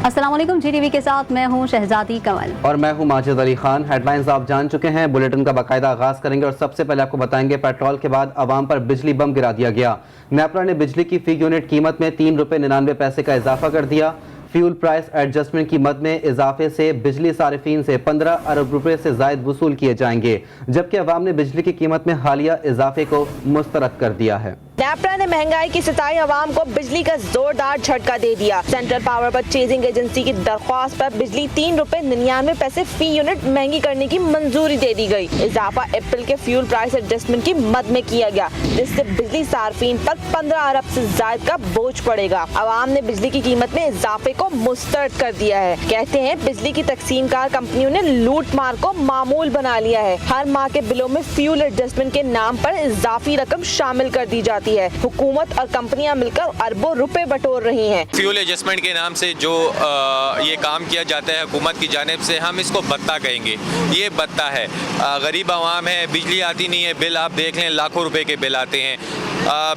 अस्सलाम वालेकुम, GTV के साथ मैं हूं शहजादी कमल और मैं हूं माजिद अली खान। हेडलाइंस आप जान चुके हैं, बुलेटिन का बाकायदा आगाज करेंगे और सबसे पहले आपको बताएंगे पेट्रोल के बाद आवाम पर बिजली बम गिरा दिया गया। नेपरा ने बिजली की फी यूनिट कीमत में 3 रुपये 99 पैसे का इजाफा कर दिया। फ्यूल प्राइस एडजस्टमेंट की मद में इजाफे से बिजली सारिफीन से 15 अरब रुपए से जायद वसूल किए जाएंगे, जबकि अवाम ने बिजली की कीमत में हालिया इजाफे को मुस्तरद कर दिया है। नेपरा ने महंगाई की सताई अवाम को बिजली का जोरदार झटका दे दिया। सेंट्रल पावर परचेजिंग एजेंसी की दरख्वास्त पर बिजली 3 रुपए 99 पैसे फी यूनिट महंगी करने की मंजूरी दे दी गई। इजाफा अप्रैल के फ्यूल प्राइस एडजस्टमेंट की मद में किया गया, जिससे बिजली सार्फिन पर 15 अरब से जायद का बोझ पड़ेगा। अवाम ने बिजली की कीमत में इजाफे को मुस्तरद कर दिया है। कहते हैं बिजली की तकसीमकार कंपनियों ने लूट मार को मामूल बना लिया है। हर माह के बिलों में फ्यूल एडजस्टमेंट के नाम पर इजाफी रकम शामिल कर दी जाती है। हुकूमत और कंपनियां मिलकर अरबों रुपए बटोर रही हैं। फ्यूल एडजस्टमेंट के नाम से जो ये काम किया जाता है हुकूमत की जानिब से, हम इसको बत्ता कहेंगे। ये बत्ता है, गरीब आवाम है, बिजली आती नहीं है, बिल आप देख लें लाखों रुपए के बिल आते हैं।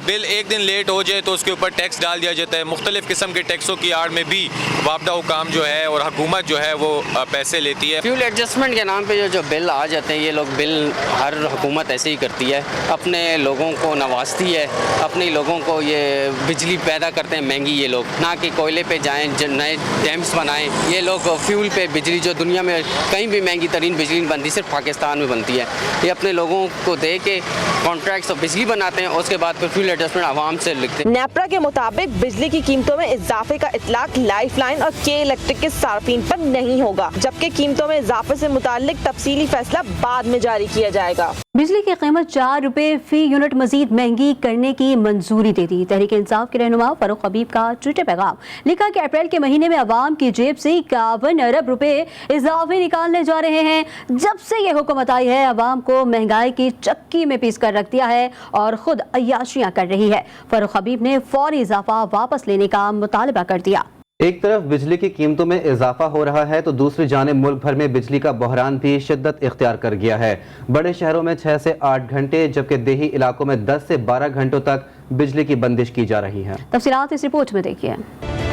बिल एक दिन लेट हो जाए तो उसके ऊपर टैक्स डाल दिया जाता है। मुख्तलिफ किस्म के टैक्सों की आड़ में भी वापदा हुकाम जो है और हुकूमत जो है वो पैसे लेती है। फ्यूल एडजस्टमेंट के नाम पे जो बिल आ जाते हैं, ये लोग बिल हर हुकूमत ऐसे ही करती है, अपने लोगों को नवाजती है, अपने लोगों को ये बिजली पैदा करते हैं महंगी। ये लोग ना कि कोयले पे जाएं, नए डैम्स बनाएं। ये लोग फ्यूल पे बिजली जो दुनिया में कहीं भी महंगी तरीन बिजली नहीं बनती, सिर्फ पाकिस्तान में बनती है। ये अपने लोगों को दे के कॉन्ट्रैक्ट्स और बिजली बनाते हैं, उसके बाद फिर फ्यूल एडजस्टमेंट आवाम से लिखते हैं। नेपरा के मुताबिक बिजली की कीमतों में इजाफे का इतलाक लाइफलाइन और के इलेक्ट्रिक के सार्फिन पर नहीं होगा, जबकि कीमतों में इजाफे से मुताल्लिक तफसीली फैसला बाद में जारी किया जाएगा। बिजली की कीमत 4 रुपए फी यूनिट मजीद महंगी करने की मंजूरी दे दी। तहरीक इंसाफ के रहनुमा फारूक हबीब का ट्विटर पैगाम, लिखा कि अप्रैल के महीने में अवाम की जेब से 51 अरब रुपए इजाफे निकालने जा रहे हैं। जब से ये हुकूमत आई है अवाम को महंगाई की चक्की में पीस कर रख दिया है और खुद अय्याशियां कर रही है। फारूक हबीब ने फौरी इजाफा वापस लेने का मुतालबा कर दिया। एक तरफ बिजली की कीमतों में इजाफा हो रहा है तो दूसरी जानिब मुल्क भर में बिजली का बहरान भी शिद्दत इख्तियार कर गया है। बड़े शहरों में 6 से 8 घंटे जबकि देही इलाकों में 10 से 12 घंटों तक बिजली की बंदिश की जा रही है। तफसीलात इस रिपोर्ट में देखिए।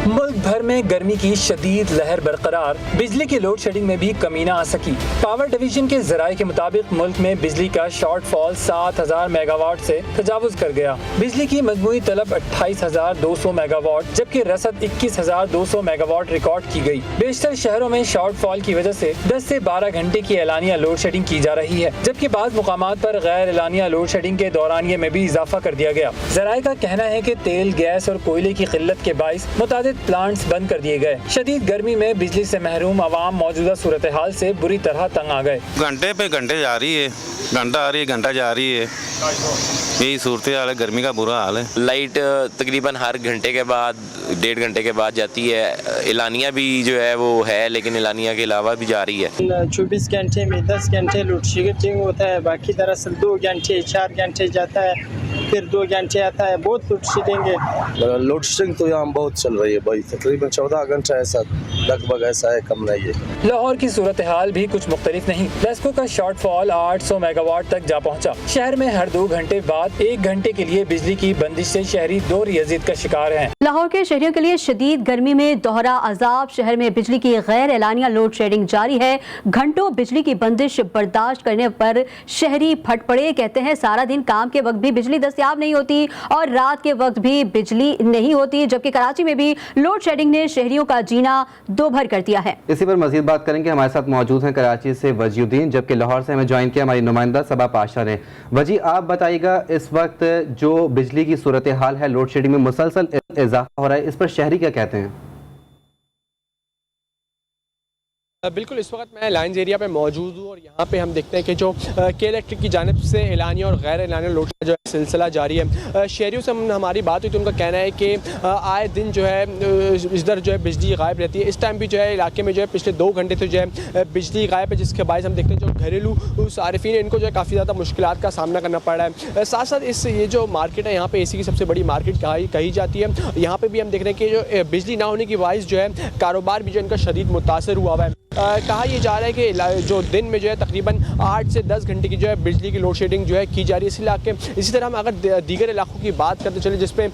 मुल्क भर में गर्मी की शदीद लहर बरकरार, बिजली की लोड शेडिंग में भी कमी न आ सकी। पावर डिवीजन के जराये के मुताबिक मुल्क में बिजली का शॉर्ट फॉल 7000 मेगावाट से तजावुज कर गया। बिजली की मजमूई तलब 28,200 मेगावाट जबकि रसद 21,200 मेगावाट रिकॉर्ड की गई। बेशतर शहरों में शॉर्ट फॉल की वजह से 10 से 12 घंटे की एलानिया लोड शेडिंग की जा रही है, जबकि बाज़ मुकामात पर गैर एलानिया लोड शेडिंग के दौरानिये में भी इजाफा कर दिया गया। जराये का कहना है कि तेल, गैस और कोयले की किल्लत के बाइस मुतादिद प्लांट्स बंद कर दिए गए। शदीद गर्मी में बिजली से महरूम अवाम मौजूदा सूरत हाल से बुरी तरह तंग आ गए। घंटे पे घंटे जा रही है, घंटा आ रही है, घंटा जा रही है, यही सूरत हाल है। गर्मी का बुरा हाल है। लाइट तकरीबन हर घंटे के बाद 1.5 घंटे के बाद जाती है। एलानिया भी जो है वो है, लेकिन एलानिया के अलावा भी जा रही है। 24 घंटे में 10 घंटे लोड शेडिंग होता है, बाकी दरअसल 2 घंटे 4 घंटे जाता है, फिर 2 घंटे आता है। बहुत लोड शेडिंग है। लोड शेडिंग तो यहाँ बहुत चल रही है भाई, तकरीबन 14 घंटा ऐसा लगभग ऐसा है, कम नहीं है। लाहौर की सूरत हाल भी कुछ मुख्तलिफ नहीं। लेस्को का शॉर्ट फॉल 800 मेगावाट तक जा पहुंचा। शहर में हर 2 घंटे बाद 1 घंटे के लिए बिजली की बंदिश से शहरी दोहरी अज़ियत का शिकार हैं। लाहौर के शहरियों के लिए शदीद गर्मी में दोहरा अजाब। शहर में बिजली की गैर एलानिया लोड शेडिंग जारी है। घंटों बिजली की बंदिश बर्दाश्त करने पर शहरी फट पड़े। कहते हैं सारा दिन काम के वक्त भी बिजली दस्तयाब नहीं होती और रात के वक्त भी बिजली नहीं होती, जबकि कराची में भी लोड शेडिंग ने शहरियों का जीना दोभर कर दिया है। इसी पर मजीद बात करेंगे। हमारे साथ मौजूद हैं कराची से वजीउद्दीन, जबकि लाहौर से हमें ज्वाइन किया हमारी नुमाइंदा सबा पाशा ने। वजी, आप बताइएगा इस वक्त जो बिजली की सूरत हाल है, लोड शेडिंग में मुसलसल इजाफा हो रहा है, इस पर शहरी क्या कहते हैं? बिल्कुल, इस वक्त मैं लाइन्स एरिया पे मौजूद हूँ और यहाँ पे हम देखते हैं कि जो के इलेक्ट्रिक की जानिब से एलानिया और गैर एलानिया लोड जो है सिलसिला जारी है। शहरियों से हमारी बात हुई तो उनका कहना है कि आए दिन जो है इधर जो है बिजली गायब रहती है। इस टाइम भी जो है इलाके में जो है पिछले 2 घंटे से जो है बिजली गायब है, जिसके बायस हम देखते हैं जो घरेलू सारिफीन इनको जो है काफ़ी ज़्यादा मुश्किलात का सामना करना पड़ रहा है। साथ साथ इस ये जो मार्केट है यहाँ पे AC की सबसे बड़ी मार्केट कही जाती है। यहाँ पर भी हम देख रहे हैं कि जो बिजली ना होने की बायस जो है कारोबार भी जो इनका शदीद मुतासर हुआ है। कहा यह जा रहा है कि जो दिन में जो है तकरीबन 8 से 10 घंटे की जो है बिजली की लोड शेडिंग जो है की जा रही है इसी तरह हम अगर दीगर इलाकों की बात करते चले जिसपे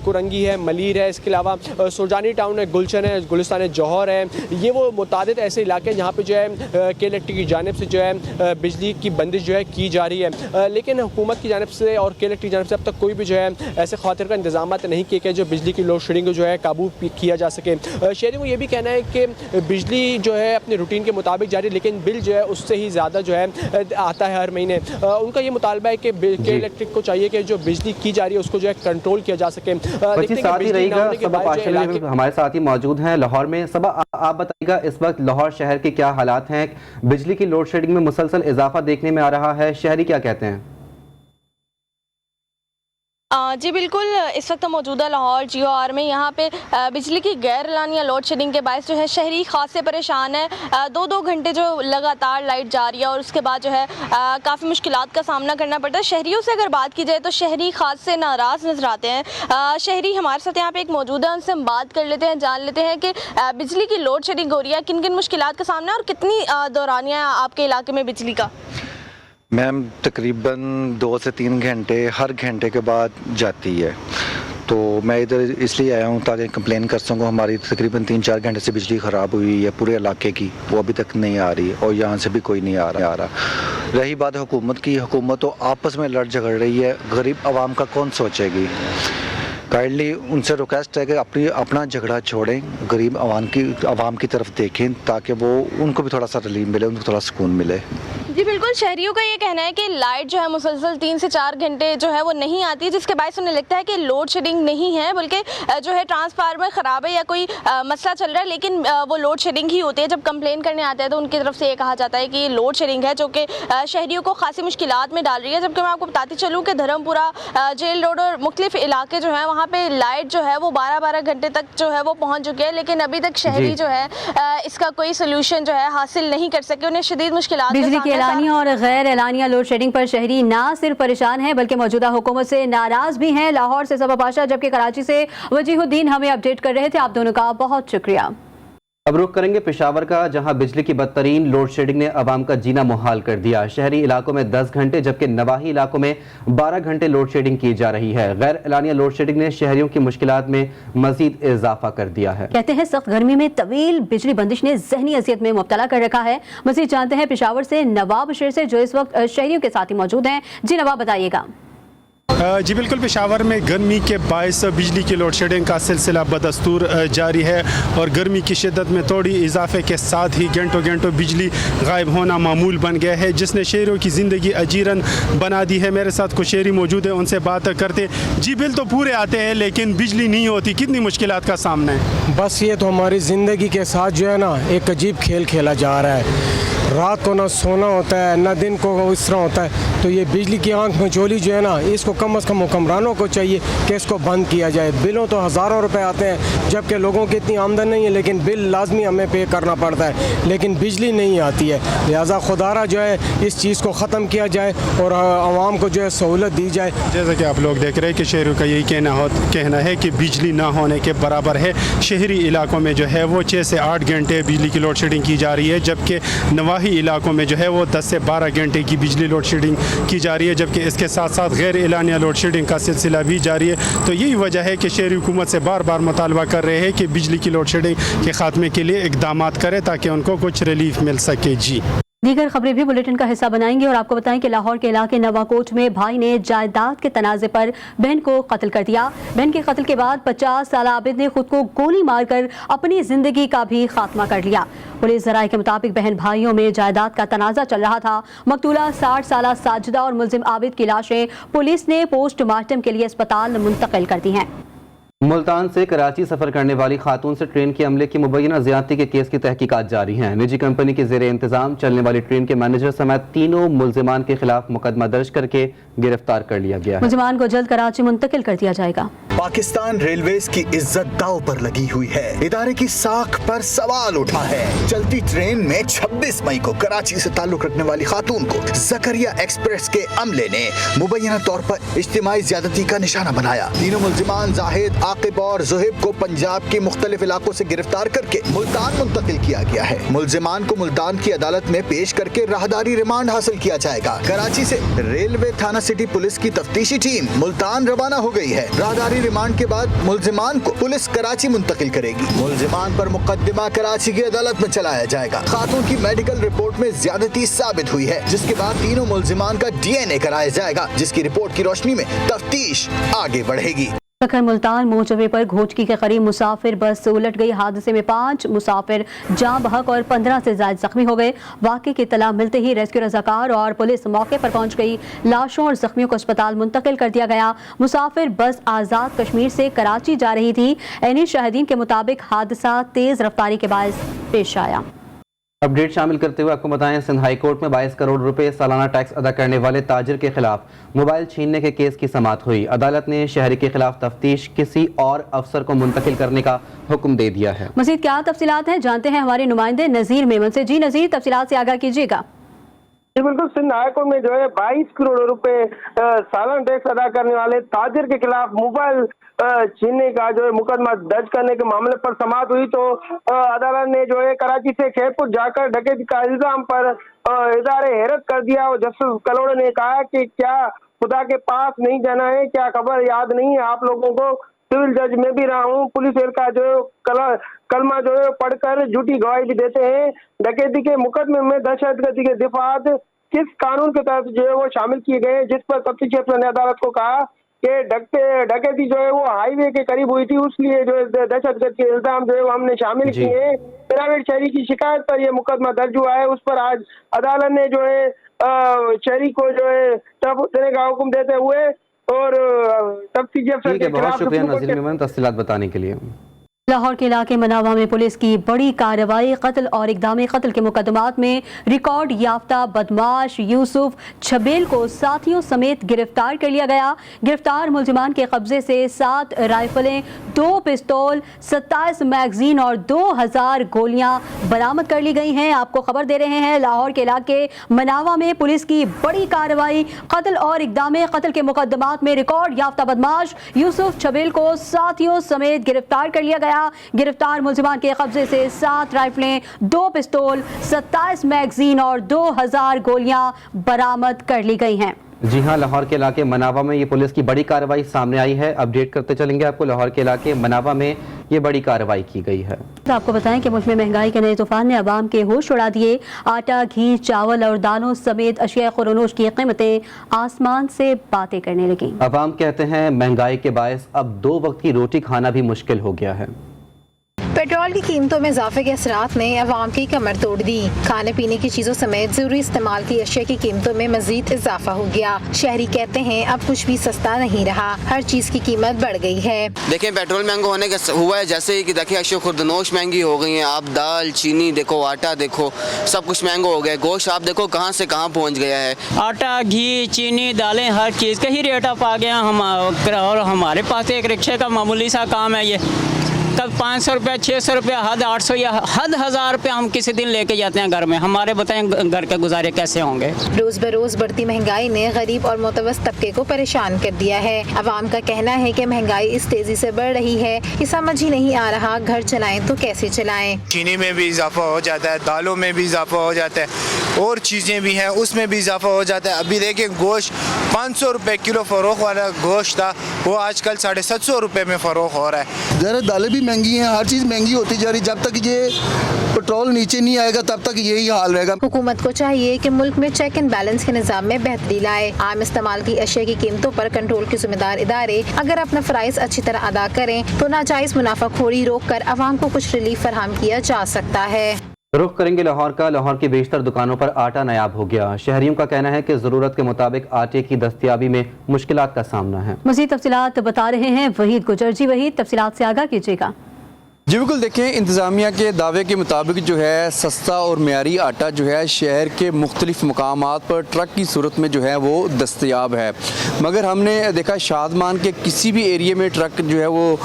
कुरंगी है, मलीर है, इसके अलावा सुरजानी टाउन है, गुलशन है, गुलिस्तान जौहर है, ये वो मुतादिद ऐसे इलाके हैं जहाँ पे जो है के इलेक्ट्रिक की जानिब से जो है बिजली की बंदिश जो है की जा रही है, लेकिन हुकूमत की जानिब से और के इलेक्ट्रिक की जानिब से अब तक कोई भी जो है ऐसे खातिर का इंतजाम नहीं किए गए जो बिजली की लोड शेडिंग को जो है काबू किया जा सके। शहरियों को ये भी कहना है कि बिजली जो है अपने रूटीन के मुताबिक जारी, लेकिन बिल जो है उससे ही ज़्यादा जो है आता है हर महीने। उनका ये मुतालबा है कि के इलेक्ट्रिक को चाहिए कि जो बिजली की जा रही है उसको जो है कंट्रोल किया जा सके। हमारे साथ ही मौजूद हैं लाहौर में। सबा, आप बताइएगा इस वक्त लाहौर शहर के क्या हालात हैं? बिजली की लोड शेडिंग में मुसलसल इजाफा देखने में आ रहा है, शहरी क्या कहते हैं? जी बिल्कुल, इस वक्त मौजूदा लाहौर GOR में यहाँ पे बिजली की गैर एलानिया लोड शेडिंग के बायस जो है शहरी खास से परेशान है। 2-2 घंटे जो लगातार लाइट जा रही है और उसके बाद जो है काफ़ी मुश्किलात का सामना करना पड़ता है। शहरियों से अगर बात की जाए तो शहरी खास से नाराज़ नजर आते हैं। शहरी हमारे साथ यहाँ पे एक मौजूद है, उनसे हम बात कर लेते हैं, जान लेते हैं कि बिजली की लोड शेडिंग हो रही है, किन किन मुश्किलात का सामना और कितनी दौरानिया आपके इलाके में बिजली का? मैम तकरीबन 2 से 3 घंटे हर घंटे के बाद जाती है, तो मैं इधर इसलिए आया हूँ ताकि कंप्लेन कर सकूँ। हमारी तकरीबन 3-4 घंटे से बिजली ख़राब हुई है पूरे इलाके की, वो अभी तक नहीं आ रही और यहाँ से भी कोई नहीं आ रहा। रही बात हुकूमत की, हुकूमत तो आपस में लड़ झगड़ रही है, गरीब आवाम का कौन सोचेगी। काइंडली उनसे रिक्वेस्ट है कि अपना झगड़ा छोड़ें, गरीब आवाम की तरफ देखें ताकि वो उनको भी थोड़ा सा रिलीफ मिले, उनको थोड़ा सुकून मिले। जी बिल्कुल, शहरियों का ये कहना है कि लाइट जो है मुसलसल 3 से 4 घंटे जो है वो नहीं आती है, जिसके बायस उन्हें लगता है कि लोड शेडिंग नहीं है बल्कि जो है ट्रांसफार्मर ख़राब है या कोई मसला चल रहा है, लेकिन वो लोड शेडिंग ही होती है। जब कंप्लेन करने आते हैं तो उनकी तरफ से ये कहा जाता है कि लोड शेडिंग है जो कि शहरियों को खासी मुश्किलात में डाल रही है। जबकि मैं आपको बताती चलूँ कि धर्मपुरा, जेल रोड और मुख्तलिफ इलाके जो हैं वहाँ पर लाइट जो है वो 12-12 घंटे तक जो है वो पहुँच चुकी है, लेकिन अभी तक शहरी जो है इसका कोई सोल्यूशन जो है हासिल नहीं कर सके। उन्हें शदीद मुश्किलात एलानिया और गैर एलानिया लोड शेडिंग पर शहरी ना सिर्फ परेशान हैं बल्कि मौजूदा हुकूमत से नाराज भी हैं। लाहौर से सबा पाशा जबकि कराची से वजीहुद्दीन हमें अपडेट कर रहे थे। आप दोनों का बहुत शुक्रिया। अब रुख करेंगे पेशावर का, जहां बिजली की बदतरीन लोड शेडिंग ने आवाम का जीना मुहाल कर दिया। शहरी इलाकों में 10 घंटे जबकि नवाही इलाकों में 12 घंटे लोड शेडिंग की जा रही है। गैर एलानिया लोड शेडिंग ने शहरियों की मुश्किलात में मजीद इजाफा कर दिया है। कहते हैं सख्त गर्मी में तवील बिजली बंदिश ने जहनी अजियत में मुब्तला कर रखा है। मजीद जानते हैं पेशावर से नवाब बशीर से जो इस वक्त शहरियों के साथ ही मौजूद हैं। जी नवाब, बताइएगा। जी बिल्कुल, पेशावर में गर्मी के बायस बिजली की लोड शेडिंग का सिलसिला बदस्तूर जारी है और गर्मी की शिद्दत में थोड़ी इजाफे के साथ ही घंटों घंटों बिजली गायब होना मामूल बन गया है, जिसने शहरियों की ज़िंदगी अजीरन बना दी है। मेरे साथ कुछ शहरी मौजूद है, उनसे बात करते। जी बिल तो पूरे आते हैं लेकिन बिजली नहीं होती, कितनी मुश्किलात का सामना है? बस ये तो हमारी ज़िंदगी के साथ जो है ना एक अजीब खेल खेला जा रहा है। रात को ना सोना होता है ना दिन को इस तरह होता है, तो ये बिजली की आंख में चोली जो है ना इसको कम से कम हुक्मरानों को चाहिए कि इसको बंद किया जाए। बिलों तो हज़ारों रुपए आते हैं जबकि लोगों की इतनी आमदन नहीं है, लेकिन बिल लाजमी हमें पे करना पड़ता है, लेकिन बिजली नहीं आती है। लिहाजा खुदारा जो है इस चीज़ को ख़त्म किया जाए और आवाम को जो है सहूलत दी जाए। जैसा कि आप लोग देख रहे हैं कि शहरों का यही कहना है कि बिजली ना होने के बराबर है। शहरी इलाकों में जो है वो 6 से 8 घंटे बिजली की लोड शेडिंग की जा रही है, जबकि नवाही इलाकों में जो है वो 10 से 12 घंटे की बिजली लोड शेडिंग की जा रही है, जबकि इसके साथ साथ गैर एलानिया लोड शेडिंग का सिलसिला भी जारी है। तो यही वजह है कि शहरी हुकूमत से बार बार मुतालबा कर रहे हैं कि बिजली की लोड शेडिंग के खात्मे के लिए इकदाम करें ताकि उनको कुछ रिलीफ मिल सके। जी दीगर खबरें भी बुलेटिन का हिस्सा बनाएंगे और आपको बताएं कि लाहौर के इलाके नवाकोट में भाई ने जायदाद के तनाज़े पर बहन को कत्ल कर दिया। बहन के कत्ल के बाद 50 साल आबिद ने खुद को गोली मारकर अपनी जिंदगी का भी खात्मा कर लिया। पुलिस ज़राए के मुताबिक बहन भाइयों में जायदाद का तनाज़ा चल रहा था। मकतूला 60 साल साजिदा और मुलजिम आबिद की लाशें पुलिस ने पोस्टमार्टम के लिए अस्पताल मुंतकिल कर दी हैं। मुल्तान से कराची सफर करने वाली खातून से ट्रेन के अमले की मुबैना ज़्यादती के केस की तहकीकात जारी हैं। निजी कंपनी के ज़ेरे इंतजाम चलने वाली ट्रेन के मैनेजर समेत तीनों मुल्जिमान के खिलाफ मुकदमा दर्ज करके गिरफ्तार कर लिया गया है। मुल्जिमान को जल्द कराची मुंतकिल कर दिया जाएगा। पाकिस्तान रेलवेज की इज्जत दाव पर लगी हुई है। इदारे की साख पर सवाल उठा है। चलती ट्रेन में 26 मई को कराची से ताल्लुक रखने वाली खातून को जकरिया एक्सप्रेस के अमले ने मुबैना तौर पर इज्तिमाई ज़्यादती का निशाना बनाया। तीनों मुल्जिमान जाहिद, आकिब और जुहेब को पंजाब के मुख्तलिफ इलाकों से गिरफ्तार करके मुल्तान मुंतकिल किया गया है। मुलजिमान को मुल्तान की अदालत में पेश करके राहदारी रिमांड हासिल किया जाएगा। कराची से रेलवे थाना सिटी पुलिस की तफ्तीशी टीम मुल्तान रवाना हो गई है। राहदारी रिमांड के बाद मुलजिमान को पुलिस कराची मुंतकिल करेगी। मुलजिमान पर मुकदमा कराची की अदालत में चलाया जाएगा। खातून की मेडिकल रिपोर्ट में ज्यादती साबित हुई है, जिसके बाद तीनों मुलजिमान का DNA कराया जाएगा, जिसकी रिपोर्ट की रोशनी में तफ्तीश आगे बढ़ेगी। सखर मुल्तान मोहचवे पर घोचकी के करीब मुसाफिर बस उलट गई। हादसे में 5 मुसाफिर जाँ बहक और 15 से ज्यादा जख्मी हो गए। वाक़े की इत्तला मिलते ही रेस्क्यू रज़ाकार और पुलिस मौके पर पहुंच गई। लाशों और जख्मियों को अस्पताल मुंतकिल कर दिया गया। मुसाफिर बस आज़ाद कश्मीर से कराची जा रही थी। एनी शाहिदीन के मुताबिक हादसा तेज रफ्तारी के बायस पेश आया। अपडेट शामिल करते हुए आपको बताएं, सिंध हाई कोर्ट में 22 करोड़ रुपए सालाना टैक्स अदा करने वाले ताजिर के खिलाफ मोबाइल छीनने के केस की समाअत हुई। अदालत ने शहरी के खिलाफ तफ्तीश किसी और अफसर को मुंतकिल करने का हुक्म दे दिया है। मज़ीद क्या तफसीलात हैं, जानते हैं हमारे नुमाइंदे नज़ीर मेमन से। जी नज़ीर, तफसीलात से आगाह कीजिएगा। जी बिल्कुल, सिंध हाई कोर्ट में जो है 22 करोड़ रुपए सालाना टैक्स अदा करने वाले ताजिर के खिलाफ मोबाइल छीनने का जो है मुकदमा दर्ज करने के मामले पर समाअत हुई। तो अदालत ने जो है कराची से खैरपुर जाकर डकैती का इल्जाम पर इज़हार हैरत कर दिया। और जस्टिस कलोड़े ने कहा कि क्या खुदा के पास नहीं जाना है, क्या खबर याद नहीं है आप लोगों को? सिविल जज में भी रहा हूँ, पुलिस का जो कलमा जो है पढ़कर झूठी गवाही भी देते हैं। डकैती के मुकदमे में दहशतगर्दी के दिफात किस कानून के तहत जो है वो शामिल किए गए, जिस पर तफ्तीशी अफसर ने अदालत को कहा कि डकैती जो है वो हाईवे के करीब हुई थी, उसलिए जो है दहशतगर्द के इल्जाम जो है वो हमने शामिल किए हैं। प्राइवेट शहरी की शिकायत पर यह मुकदमा दर्ज हुआ है। उस पर आज अदालत ने जो है शहरी को जो है तब देने का हुक्म देते हुए और तफ्तीशी अफसर के बहुत शुक्रिया नज़ीर मेमन तफसीलात बताने के लिए। लाहौर के इलाके मनावा में पुलिस की बड़ी कार्रवाई। कत्ल और इक़दाम कत्ल के मुकदमात में रिकॉर्ड याफ्ता बदमाश यूसुफ छबेल को साथियों समेत गिरफ्तार कर लिया गया। गिरफ्तार मुलजिमान के कब्जे से 7 राइफलें, 2 पिस्तौल, 27 मैगजीन और 2000 गोलियां बरामद कर ली गई हैं। आपको खबर दे रहे हैं, लाहौर के इलाके मनावा में पुलिस की बड़ी कार्रवाई। कत्ल और इक़दाम कत्ल के मुकदमात में रिकॉर्ड याफ्ता बदमाश यूसुफ छबेल को साथियों समेत गिरफ्तार कर लिया गया। गिरफ्तार मुलजिमान के कब्जे से 7 राइफलें, 2 पिस्तौल, 27 मैगजीन और 2000 गोलियां बरामद कर ली गई हैं। जी हाँ, लाहौर के इलाके मनावा में ये पुलिस की बड़ी कार्रवाई सामने आई है। अपडेट करते चलेंगे आपको। लाहौर के इलाके मनावा में ये बड़ी कार्रवाई की गई है। आपको बताएं कि मुल्क में महंगाई के नए तूफान ने अवाम के होश उड़ा दिए। आटा, घी, चावल और दालों समेत अशिया खुरोनोश की कीमतें आसमान से बातें करने लगी। अवाम कहते हैं महंगाई के बायस अब 2 वक्त की रोटी खाना भी मुश्किल हो गया है। पेट्रोल की कीमतों में इजाफे के असरात ने अवाम की कमर तोड़ दी। खाने पीने की चीजों समेत जरूरी इस्तेमाल की अशिया की कीमतों में मजीद इजाफा हो गया। शहरी कहते हैं अब कुछ भी सस्ता नहीं रहा, हर चीज की कीमत बढ़ गई है। देखें, पेट्रोल महंगा होने का हुआ है जैसे कि देखिए अशिया खुर्दनोश महंगी हो गई है। आप दाल, चीनी देखो, आटा देखो, सब कुछ महंगा हो गया है। गोश्त आप देखो कहाँ से कहाँ पहुँच गया है। आटा, घी, चीनी, दालें, हर चीज़ का ही रेट अप आ गया। और हमारे पास एक रिक्शे का मामूली सा काम है, ये कब 500 रुपये, 600 रुपये, हद 800 या हद 1000 रुपये हम किसी दिन लेके जाते हैं घर में। हमारे बताएं घर के गुजारे कैसे होंगे। रोज बरोज बढ़ती महंगाई ने गरीब और मुतवस्सित तबके को परेशान कर दिया है। अवाम का कहना है कि महंगाई इस तेजी से बढ़ रही है कि समझ ही नहीं आ रहा घर चलाएं तो कैसे चलाएं। चीनी में भी इजाफा हो जाता है, दालों में भी इजाफा हो जाता है, और चीज़ें भी हैं उसमें भी इजाफा हो जाता है। अभी देखिए गोश्त 500 रुपये किलो फ़रोख्त वाला गोश्त था, वो आजकल 750 रुपये में फ़रोख्त हो रहा है। ज़रा दालें भी महंगी हैं, हर चीज़ महंगी होती जा रही। जब तक ये पेट्रोल नीचे नहीं आएगा तब तक यही हाल रहेगा। हुकूमत को चाहिए कि मुल्क में चेक एंड बैलेंस के निज़ाम में बेहतरी लाए। आम इस्तेमाल की अशिया की कीमतों पर कंट्रोल के जिम्मेदार इदारे अगर अपना फ़राइज़ अच्छी तरह अदा करें तो नाजायज़ मुनाफाखोरी रोक कर अवाम को कुछ रिलीफ फराहम किया जा सकता है। रुख करेंगे लाहौर का। लाहौर की बेशतर दुकानों पर आटा नायाब हो गया। शहरियों का कहना है कि ज़रूरत के मुताबिक आटे की दस्तयाबी में मुश्किलात का सामना है। मज़ीद तफसीलात बता रहे हैं वहीद गुजर। जी वहीद, तफसीलात से आगाह कीजिएगा। جی بالکل، دیکھیں انتظامیہ کے دعوے کے مطابق جو ہے سستا اور معیاری آٹا جو ہے شہر کے مختلف مقامات پر ٹرک کی صورت میں جو ہے وہ دستیاب ہے، مگر ہم نے دیکھا شادمان کے کسی بھی ایریے میں ٹرک جو ہے وہ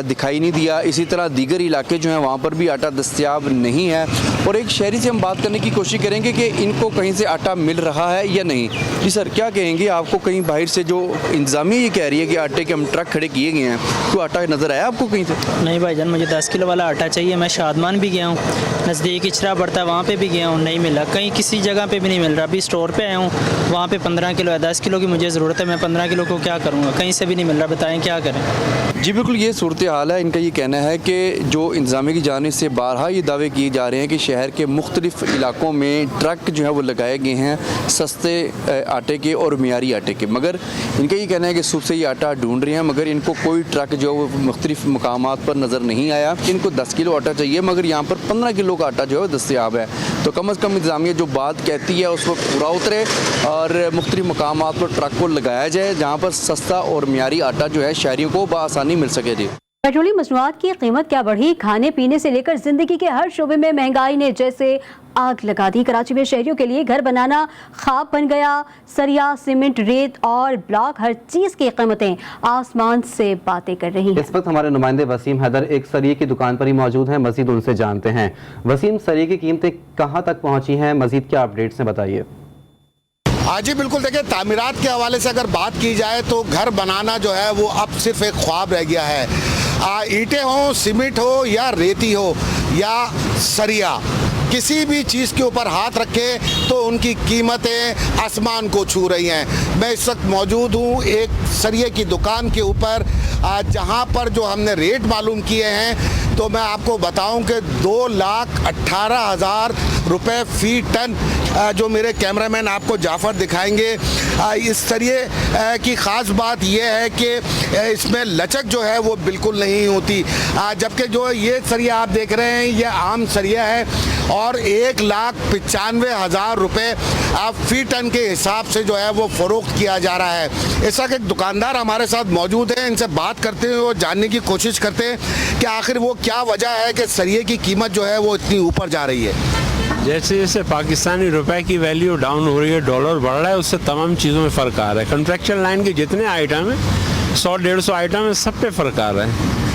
دکھائی نہیں دیا۔ اسی طرح دیگر علاقے جو ہیں وہاں پر بھی آٹا دستیاب نہیں ہے، اور ایک شہری سے ہم بات کرنے کی کوشش کریں گے کہ ان کو کہیں سے آٹا مل رہا ہے یا نہیں۔ جی سر، کیا کہیں گے؟ آپ کو کہیں باہر سے جو انتظامیہ یہ کہہ رہی ہے کہ آٹے کے ہم ٹرک کھڑے کیے گئے ہیں، تو آٹا نظر آیا آپ کو کہیں سے؟ نہیں بھائی جان، مجھے 10 کلو والا آٹا چاہیے۔ میں شادمان بھی گیا ہوں، نزدیک اچرا پڑتا ہے، وہاں پہ بھی گیا ہوں، نہیں ملا، کہیں کسی جگہ پہ بھی نہیں مل رہا۔ ابھی اسٹور پہ آیا ہوں، وہاں پہ 15 کلو ہے، 10 کلو کی مجھے ضرورت ہے، میں 15 کلو کو کیا کروں گا؟ کہیں سے بھی نہیں مل رہا، بتائیں کیا کریں؟ جی بالکل، یہ صورتحال ہے۔ ان کا یہ کہنا ہے کہ جو انتظامیہ کی جانب سے بارہا یہ دعوے کیے جا رہے ہیں کہ شہر کے مختلف علاقوں میں ٹرک جو ہے وہ لگائے گئے ہیں سستے آٹے کے اور معیاری آٹے کے، مگر ان کا یہ کہنا ہے کہ صبح سے یہ آٹا ڈھونڈ رہے ہیں، مگر ان کو کوئی ٹرک جو وہ مختلف مقامات پر نظر نہیں آیا۔ ان کو 10 کلو آٹا چاہیے، مگر یہاں پر 15 کلو کا آٹا جو ہے دستیاب ہے۔ تو کم از کم انتظامیہ جو بات کہتی ہے اس پر پورا اترے اور مختلف مقامات پر ٹرک کو لگایا جائے جہاں پر سستا اور معیاری آٹا جو ہے شہریوں کو بآسانی مل سکے۔ جی، پیٹرولیم مصنوعات کی قیمت کیا بڑھی؟ کھانے پینے سے لے کر زندگی کے ہر شعبے میں مہنگائی نے جیسے آگ لگا دی۔ کراچی میں شہریوں کے لیے گھر بنانا خواب بن گیا۔ سریا، سیمنٹ، ریت اور بلاک، ہر چیز کی قیمتیں آسمان سے باتیں کر رہی ہیں۔ اس وقت ہمارے نمائندے وسیم حیدر ایک سریے کی دکان پر ہی موجود ہیں، مزید ان سے جانتے ہیں۔ وسیم، سریے کی قیمتیں کہاں تک پہنچی ہیں؟ مزید کیا اپڈیٹس ہیں، بتائیے۔ جی بالکل، دیکھیں تعمیرات کے حوالے سے اگر بات کی جائے تو گھر بنانا جو ہے وہ اب صرف ایک خواب رہ گیا ہے۔ اینٹیں ہوں، سیمنٹ ہو یا ریتی ہو یا سریا، کسی بھی چیز کے اوپر ہاتھ رکھے تو ان کی قیمتیں آسمان کو چھو رہی ہیں۔ میں اس وقت موجود ہوں ایک سریے کی دکان کے اوپر، جہاں پر جو ہم نے ریٹ معلوم کیے ہیں تو میں آپ کو بتاؤں کہ 2,18,000 روپے فی ٹن، جو میرے کیمرہ مین آپ کو جعفر دکھائیں گے۔ اس سریے کی خاص بات یہ ہے کہ اس میں لچک جو ہے وہ بالکل نہیں ہوتی، جبکہ جو یہ سریہ آپ دیکھ رہے ہیں یہ عام سریہ ہے اور 1,95,000 روپے فی ٹن کے حساب سے جو ہے وہ فروخت کیا جا رہا ہے۔ اس وقت ایک دکاندار ہمارے ساتھ موجود ہیں، ان سے بات کرتے ہیں اور جاننے کی کوشش کرتے ہیں کہ آخر وہ کیا وجہ ہے کہ سریے کی قیمت جو ہے وہ اتنی اوپر جا رہی ہے۔ جیسے جیسے پاکستانی روپے کی ویلیو ڈاؤن ہو رہی ہے، ڈالر بڑھ رہا ہے، اس سے تمام چیزوں میں فرق آ رہا ہے۔ کنٹریکچوئل لائن کے جتنے آئٹم ہیں، 100-150 آئٹم ہیں، سب پہ فرق آ رہا ہے۔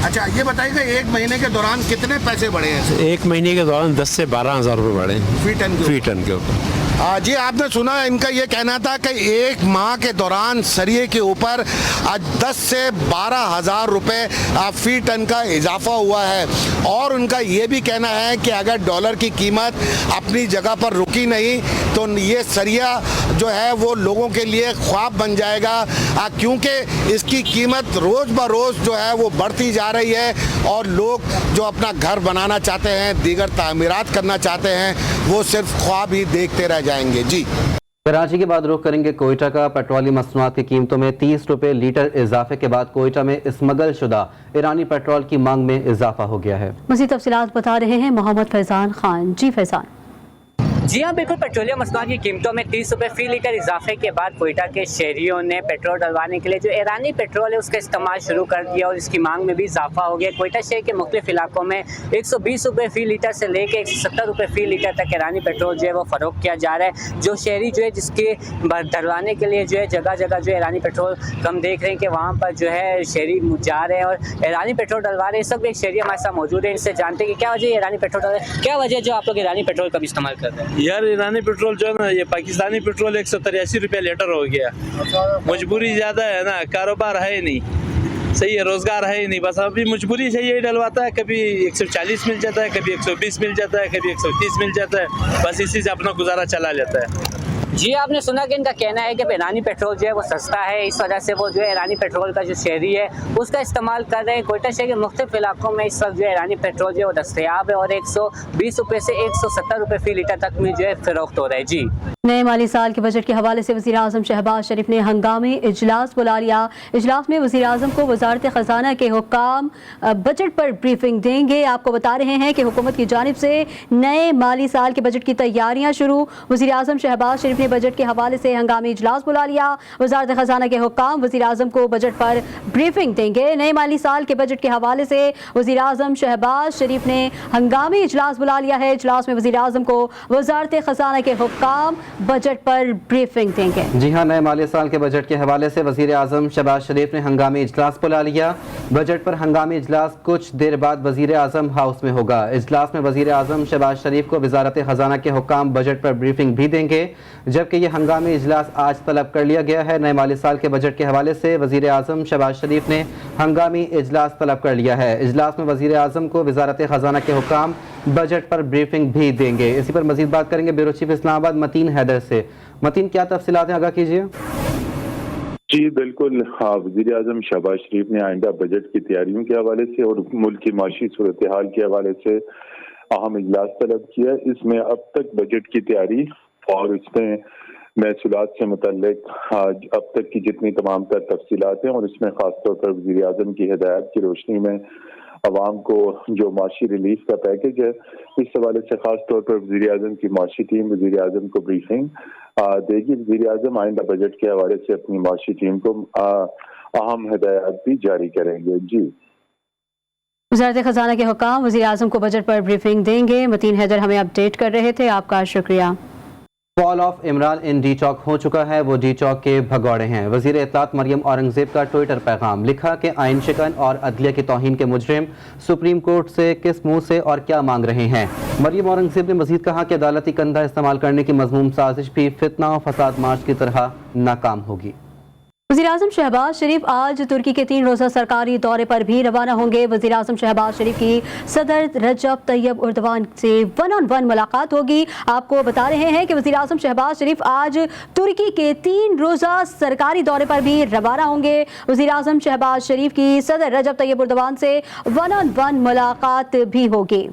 اچھا یہ بتائیے کہ ایک مہینے کے دوران کتنے پیسے بڑھے ہیں؟ ایک مہینے کے دوران 10 سے 12,000 روپے بڑھے ہیں فی ٹن کے اوپر۔ جی آپ نے سنا، ان کا یہ کہنا تھا کہ ایک ماہ کے دوران سریے کے اوپر 10 سے 12,000 روپے فی ٹن کا اضافہ ہوا ہے، اور ان کا یہ بھی کہنا ہے کہ اگر ڈالر کی قیمت اپنی جگہ پر رکی نہیں تو یہ سریہ جو ہے وہ لوگوں کے لیے خواب بن جائے گا، کیونکہ اس کی قیمت روز بروز جو ہے وہ بڑھتی جا رہی ہے، اور لوگ جو اپنا گھر بنانا چاہتے ہیں، دیگر تعمیرات کرنا چاہتے ہیں، وہ صرف خواب ہی دیکھتے رہ جائیں گے۔ جی، کراچی کے بعد رخ کریں گے کوئٹہ کا۔ پیٹرولیم مصنوعات کی قیمتوں میں 30 روپے لیٹر اضافے کے بعد کوئٹہ میں اسمگل شدہ ایرانی پیٹرول کی مانگ میں اضافہ ہو گیا ہے۔ مزید تفصیلات بتا رہے ہیں محمد فیضان خان۔ جی فیضان۔ جی ہاں بالکل، پیٹرولیم مصنوعات کی قیمتوں میں 30 روپے فی لیٹر اضافے کے بعد کوئٹہ کے شہریوں نے پیٹرول ڈلوانے کے لیے جو ایرانی پیٹرول ہے اس کا استعمال شروع کر دیا، اور اس کی مانگ میں بھی اضافہ ہو گیا۔ کوئٹہ شہر کے مختلف علاقوں میں 120 روپے فی لیٹر سے لے کے 170 روپے فی لیٹر تک ایرانی پیٹرول جو ہے وہ فروخت کیا جا رہا ہے۔ جو شہری جو ہے جس کے ڈلوانے کے لیے جو ہے جگہ جگہ جو ایرانی پیٹرول ہم دیکھ رہے ہیں کہ وہاں پر جو ہے شہری جا رہے ہیں اور ایرانی پیٹرول ڈلوا رہے ہیں۔ اس وقت ایک شہری ہمارے ساتھ موجود ہے، ان سے جانتے ہیں کہ کیا وجہ ہے ایرانی پیٹرول ڈلوا رہے ہیں، کیا وجہ جو آپ لوگ ایرانی پیٹرول کا بھی استعمال کر رہے ہیں؟ یار ایرانی پیٹرول جو ہے نا، یہ پاکستانی پیٹرول 183 روپے لیٹر ہو گیا۔ مجبوری زیادہ ہے نا، کاروبار ہے نہیں، صحیح ہے، روزگار ہے ہی نہیں، بس ابھی مجبوری سے یہی ڈلواتا ہے۔ کبھی 140 مل جاتا ہے، کبھی 120 مل جاتا ہے، کبھی 130 مل جاتا ہے، بس اسی سے اپنا گزارا چلا لیتا ہے۔ جی آپ نے سنا کہ ان کا کہنا ہے کہ ایرانی پیٹرول جو ہے وہ سستا ہے، اس وجہ سے وہ جو ہے ایرانی پیٹرول کا جو شہری ہے اس کا استعمال کر رہے ہیں۔ کوئٹہ شہر کے مختلف علاقوں میں اس وقت جو ہے ایرانی پیٹرول جو ہے وہ دستیاب ہے، اور 120 روپے سے 170 روپے فی لیٹر تک میں جو ہے فروخت ہو رہا ہے۔ جی، نئے مالی سال کے بجٹ کے حوالے سے وزیر اعظم شہباز شریف نے ہنگامی اجلاس بلا لیا۔ اجلاس میں وزیر اعظم کو وزارت خزانہ کے حکام بجٹ پر بریفنگ دیں گے۔ آپ کو بتا رہے ہیں کہ حکومت کی جانب سے نئے مالی سال کے بجٹ کی تیاریاں شروع۔ وزیر اعظم شہباز شریف نے ने बजट के हवाले से हंगामी इजलास बुला लिया। वजारत खजाना के हुक्काम वज़ीर आज़म को बजट पर ब्रीफिंग देंगे। नए माली साल के बजट के हवाले से वज़ीर आज़म शहबाज शरीफ ने हंगामी इजलास बुला लिया है। इजलास में वज़ीर आज़म को वजारत खजाना के हुक्काम बजट पर ब्रीफिंग देंगे। जी हाँ, नए माली साल के बजट के हवाले से वज़ीर आज़म शहबाज शरीफ ने हंगामी इजलास बुला लिया। बजट पर हंगामी इजलास कुछ देर बाद वज़ीर आज़म हाउस में होगा। इजलास में वज़ीर आज़म शहबाज शरीफ को वजारत खजाना के हुक्काम बजट पर ब्रीफिंग भी देंगे, जबकि ये हंगामी इजलास आज तलब कर लिया गया है। नए माली साल के बजट के हवाले से वज़ीर आज़म शहबाज शरीफ ने हंगामी इजलास तलब कर लिया है। इजलास में वज़ीर आज़म को वजारत खजाना के हुक्काम बजट पर ब्रीफिंग भी देंगे। इसी पर मज़ीद बात करेंगे ब्यूरो चीफ इस्लामाबाद मतीन हैदर से। मतीन, क्या तफसीलात हैं, आगाह कीजिए। जी बिल्कुल, हाँ, वज़ीर आज़म शहबाज शरीफ ने आइंदा बजट की तैयारियों के हवाले से और मुल्क की माशी सूरत हाल के हवाले से अहम इजलास तलब किया। इसमें अब तक बजट की तैयारी और इसमें महसूलात से मुतल्लिक अब तक की जितनी तमाम तर तफसीलात हैं और इसमें ख़ासतौर पर वज़ीर आज़म की हिदायत की रोशनी में अवाम को जो माशी रिलीफ का पैकेज है, इस हवाले से खास तौर पर वज़ीर आज़म की माशी टीम वज़ीर आज़म को ब्रीफिंग देगी। वज़ीर आज़म आइंदा बजट के हवाले से अपनी माशी टीम को अहम हिदायत भी जारी करेंगे। जी, वज़ारत खजाना के हुक्काम वज़ीर आज़म को बजट पर ब्रीफिंग देंगे। मतीन हैदर हमें अपडेट कर रहे थे, आपका शुक्रिया। Fall of Imran in D Chowk हो चुका है, वो डी चौक के भगौड़े हैं। वज़ीर इत्तलात मरियम औरंगज़ेब का ट्विटर पैगाम, लिखा कि आइन शिकन और अदलिया की तौहीन के मुजरिम सुप्रीम कोर्ट से किस मुंह से और क्या मांग रहे हैं। मरियम औरंगज़ेब ने मज़ीद कहा कि अदालती कंधा इस्तेमाल करने की मज़मूम साजिश भी फितना और फसाद मार्च की तरह नाकाम होगी। वज़ीर आज़म शहबाज शरीफ आज तुर्की के 3 रोज़ा सरकारी दौरे पर भी रवाना होंगे। वज़ीर आज़म शहबाज शरीफ की सदर रजब तैयब एर्दोगान से 1-on-1 मुलाकात होगी। आपको बता रहे हैं कि वज़ीर आज़म शहबाज शरीफ आज तुर्की के 3 रोज़ा सरकारी दौरे पर भी रवाना होंगे। वज़ीर आज़म शहबाज शरीफ की सदर रजब तैयब एर्दोगान से 1-on-1 मुलाकात भी होगी।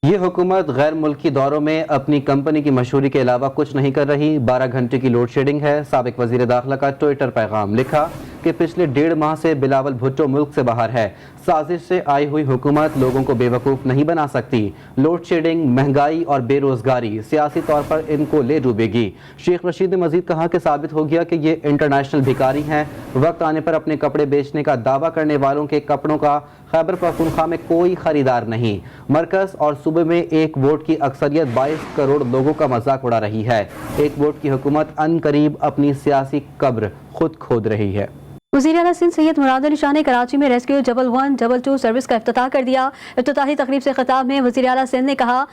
ये हुकूमत गैर मुल्की दौरों में अपनी कंपनी की मशहूरी के अलावा कुछ नहीं कर रही। 12 घंटे की लोड शेडिंग है। साबिक वज़ीर दाखिला का ट्विटर पैगाम, लिखा कि पिछले 1.5 माह से बिलावल भुट्टो मुल्क से बाहर है। साजिश से आई हुई हुकूमत लोगों को बेवकूफ़ नहीं बना सकती। लोड शेडिंग, महंगाई और बेरोजगारी सियासी तौर पर इनको ले डूबेगी। शेख रशीद ने मजीद कहा कि साबित हो गया कि ये इंटरनेशनल भिखारी हैं। वक्त आने पर अपने कपड़े बेचने का दावा करने वालों के कपड़ों का खैबर पख्तूनख्वा में कोई खरीदार नहीं। मरकज और सूबे में एक वोट की अक्सरियत 22 करोड़ लोगों का मजाक उड़ा रही है। एक वोट की हुकूमत अनकरीब अपनी सियासी कब्र खुद खोद रही है। वज़ीर आला सिंध सैयद मुराद अली शाह ने कराची में रेस्क्यू 1-1, 2-2 सर्विस का इफ्तिताह कर दिया। इफ्तिताही तकरीब से खिताब में वज़ीर आला सिंध ने कहा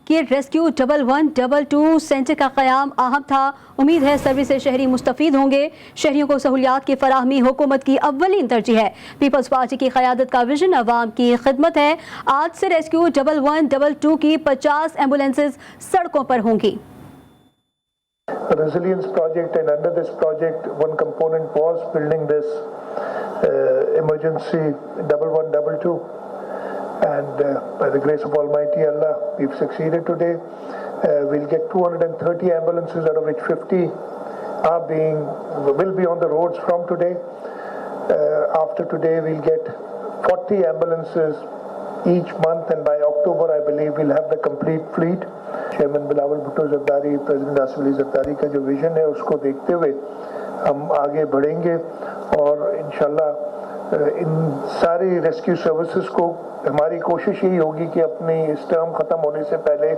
कि रेस्क्यू 1-1, 2-2 सेंटर का क़याम अहम था। उम्मीद है सर्विस से शहरी मुस्तफ़ीद होंगे। शहरियों को सहूलियात की फराहमी हुकूमत की अव्वलीन तरजीह है। पीपल्स पार्टी की क़यादत का विजन अवाम की खिदमत है। आज से रेस्क्यू 1-1, 2-2 की 50 एम्बुलेंसेज सड़कों पर होंगी। Resilience project, and under this project one component was building this emergency 1-1, 2-2, and by the grace of Almighty Allah we've succeeded today. We'll get 230 ambulances, out of which 50 will be on the roads from today. After today we'll get 40 ambulances each month, and by October I believe we'll have the complete fleet. Chairman Bilawal Bhutto Zardari, president Asif Ali Zardari का जो vision है उसको देखते हुए हम आगे बढ़ेंगे और इंशाल्लाह इन सारी रेस्क्यू सर्विसेज को हमारी कोशिश यही होगी कि अपनी इस टर्म ख़त्म होने से पहले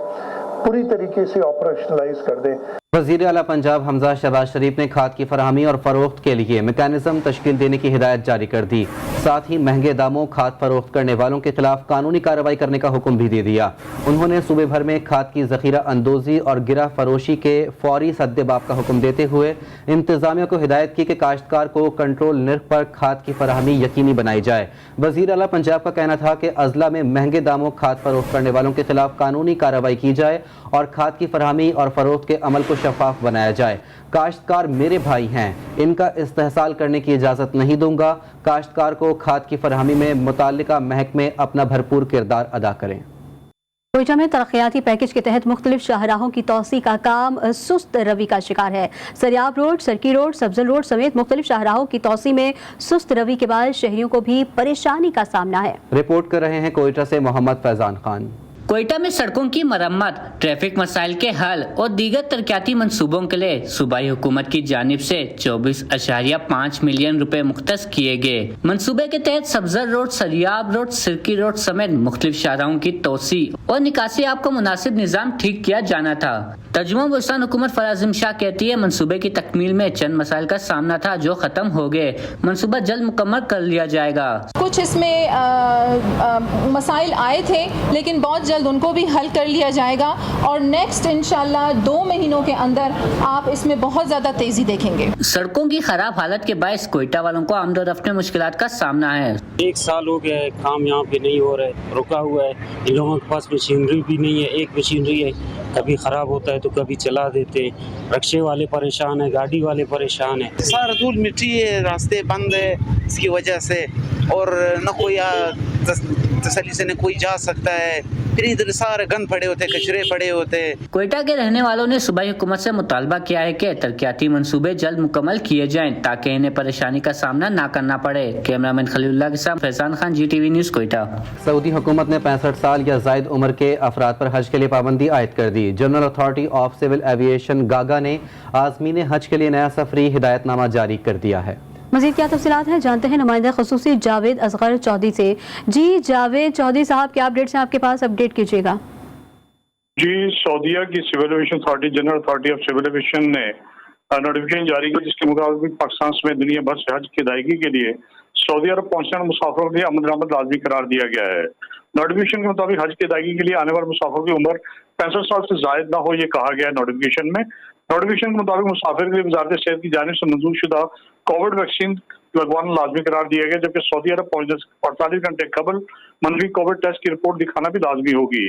पूरी तरीके से ऑपरेशनलाइज कर दें। वज़ीर आला पंजाब हमजा शहबाज शरीफ ने खाद की फराहमी और फरोख्त के लिए मैकेनिज्म तश्कील देने की हिदायत जारी कर दी। साथ ही महंगे दामों खाद फरोख्त करने वालों के खिलाफ कानूनी कार्रवाई करने का हुक्म भी दे दिया। उन्होंने सूबे भर में खाद की ज़ख़ीरा अंदोज़ी और गिरह फरोशी के फौरी सद्देबाब का हुक्म देते हुए इंतज़ामिया को हिदायत की कि काश्तकार को कंट्रोल नर्ख पर खाद की फराहमी यकीनी बनाई जाए। वज़ीर आला पंजाब का कहना था कि अजला में महंगे दामों खाद फरोख्त करने वालों के खिलाफ कानूनी कार्रवाई की जाए और खाद की फराहमी और फरोख्त के अमल को शफाफ बनाया जाए। काश्तकार मेरे भाई हैं, इनका इस्तेहसाल करने की इजाज़त नहीं दूंगा। काश्तकार को खाद की फराहमी में मुताल्लिका महकमे अपना भरपूर किरदार अदा करें। कोयटा में तरक्याती पैकेज के तहत मुख्तलिफ शाहराहों की तौसी का काम सुस्त रवि का शिकार है। सरियाब रोड, सरकी रोड, सब्जल रोड समेत मुख्तलिफ शाहराहों की तौसी में सुस्त रवि के बाद शहरियों को भी परेशानी का सामना है। रिपोर्ट कर रहे हैं कोयटा से मोहम्मद फैजान खान। कोयटा में सड़कों की मरम्मत, ट्रैफिक मसाइल के हल और दीगर तरक्याती मंसूबों के लिए सूबाई हुकूमत की जानिब से 24.5 मिलियन रुपए मुख्तस किए गए। मंसूबे के तहत सब्जर रोड, सरियाब रोड, सिरकी रोड समेत मुख्तलिफ शाहराहों की तोसी और निकासी आप का मुनासिब निज़ाम ठीक किया जाना था। तर्जुमा बुस्तान हुकूमत फराजिम शाह कहती है मंसूबे की तकमील में चंद मसाइल का सामना था जो खत्म हो गए। मंसूबा जल्द मुकम्मल कर लिया जाएगा। कुछ इसमें मसाइल आए थे लेकिन बहुत जल्द उनको भी हल कर लिया जाएगा और नेक्स्ट इंशाल्लाह 2 महीनों के अंदर आप इसमें बहुत ज़्यादा तेज़ी देखेंगे। सड़कों की खराब हालत के बायस कोयटा वालों को आमदोरफ्त में मुश्किलात का सामना है। 1 साल हो गया है, काम यहाँ पे नहीं हो रहा है, रुका हुआ है। इन लोगों के पास मशीनरी भी नहीं है, एक मशीनरी है, कभी ख़राब होता है तो कभी चला देते। रिक्शे वाले परेशान है, गाड़ी वाले परेशान है। सारा धूल मिट्टी है, रास्ते बंद है इसकी वजह से, और न कोई तसल्ली से न कोई जा सकता है। फिर इधर सारे गंद पड़े होते, कचरे पड़े होते। कोयटा के रहने वालों ने सूबाई हुकूमत से मुतालबा किया है कि तरक्याती मंसूबे जल्द मुकम्मल किए जाएं ताकि इन्हें परेशानी का सामना ना करना पड़े। कैमरामैन खलीलुल्लाह के साथ Faizan Khan, GTV news, Quetta. Saudi हुकूमत ने 65 साल या जायद उम्र के अफराद पर हज के लिए पाबंदी आयद कर दी। General authority of civil Aviation गागा ने आज़मीन हज के लिए नया सफरी हिदायतनामा जारी कर दिया है। मज़ीद क्या तफसीलात हैं जानते हैं नुमाइंदा ख़ुसूसी जावेद असगर चौधरी से। जी जावेद चौधरी साहब, क्या अपडेट्स हैं आपके पास, अपडेट कीजिएगा। जी, सऊदीया की civil aviation authority, general authority of civil aviation ने नोटिफिकेशन जारी की जिसके मुताबिक पाकिस्तान समेत दुनिया भर से हज की अदायगी के लिए सऊदी अरब पहुंचने वाले मुसाफिरों के लिए आमद लाजमी करार दिया गया है। नोटिफिकेशन के मुताबिक हज की अदायगी के लिए आने वाले मुसाफिरों की उम्र 65 साल से जायद ना हो, ये कहा गया है नोटिफिकेशन में। नोटिफिकेशन के मुताबिक मुसाफिर के लिए वजारत सेहत की जानिब से मंजूर शुदा कोविड वैक्सीन लगवाना लाजमी करार दिया गया, जबकि सऊदी अरब पहुंचने से 48 घंटे कबल मनफी कोविड टेस्ट की रिपोर्ट दिखाना भी लाजमी होगी।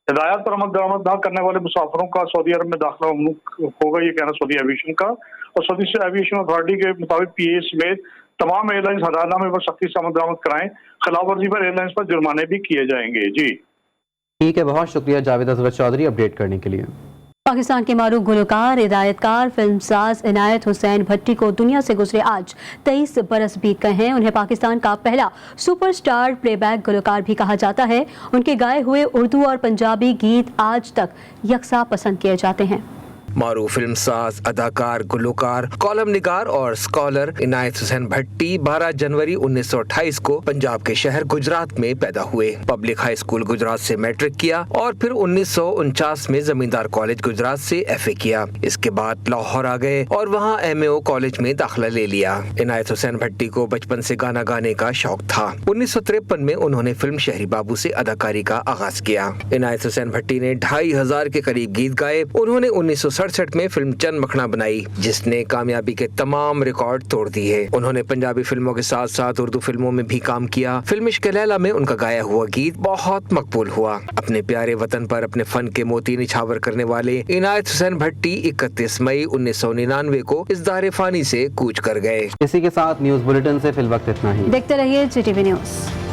हिदायत पर अमल दरामद न करने वाले मुसाफिरों का सऊदी अरब में दाखिला ममनूअ होगा, ये कहना सऊदी एविएशन का। और सऊदी एविएशन अथॉरिटी के मुताबिक PA समेत तमाम एयरलाइंस हदायतनामे पर सख्ती से अमल दरामद कराएं, खिलाफ वर्जी पर एयरलाइंस पर जुर्माने भी किए जाएंगे। जी ठीक है, बहुत शुक्रिया जावेद असगर चौधरी अपडेट करने के लिए। पाकिस्तान के मारूफ गुलकार, हिदायतकार, फिल्मसाज इनायत हुसैन भट्टी को दुनिया से गुजरे आज 23 बरस बीत गए हैं। उन्हें पाकिस्तान का पहला सुपरस्टार प्लेबैक गुलकार भी कहा जाता है। उनके गाए हुए उर्दू और पंजाबी गीत आज तक यकसा पसंद किए जाते हैं। मारूफ फिल्मसाज, अदाकार, गुलकार, कॉलम निगार और स्कॉलर इनायत हुसैन भट्टी 12 जनवरी 1928 को पंजाब के शहर गुजरात में पैदा हुए। पब्लिक हाई स्कूल गुजरात से मैट्रिक किया और फिर 1949 में जमींदार कॉलेज गुजरात से FA किया। इसके बाद लाहौर आ गए और वहाँ MAO कॉलेज में दाखिला ले लिया। इनायत हुसैन भट्टी को बचपन से गाना गाने का शौक था। 1953 में उन्होंने फिल्म शहरी बाबू से अदाकारी का आगाज किया। इनायत हुसैन भट्टी ने 2500 के करीब गीत गाए। उन्होंने 1967 में फिल्म चंद मखना बनाई जिसने कामयाबी के तमाम रिकॉर्ड तोड़ दिए। उन्होंने पंजाबी फिल्मों के साथ साथ उर्दू फिल्मों में भी काम किया। फिल्म इश्क लैला में उनका गाया हुआ गीत बहुत मकबूल हुआ। अपने प्यारे वतन पर अपने फन के मोती निछावर करने वाले इनायत हुसैन भट्टी 31 मई 1999 को इस दारे फानी से कूच कर गए। इसी के साथ न्यूज़ बुलेटिन से फिल वक्त इतना ही। देखते रहिए GTV न्यूज़।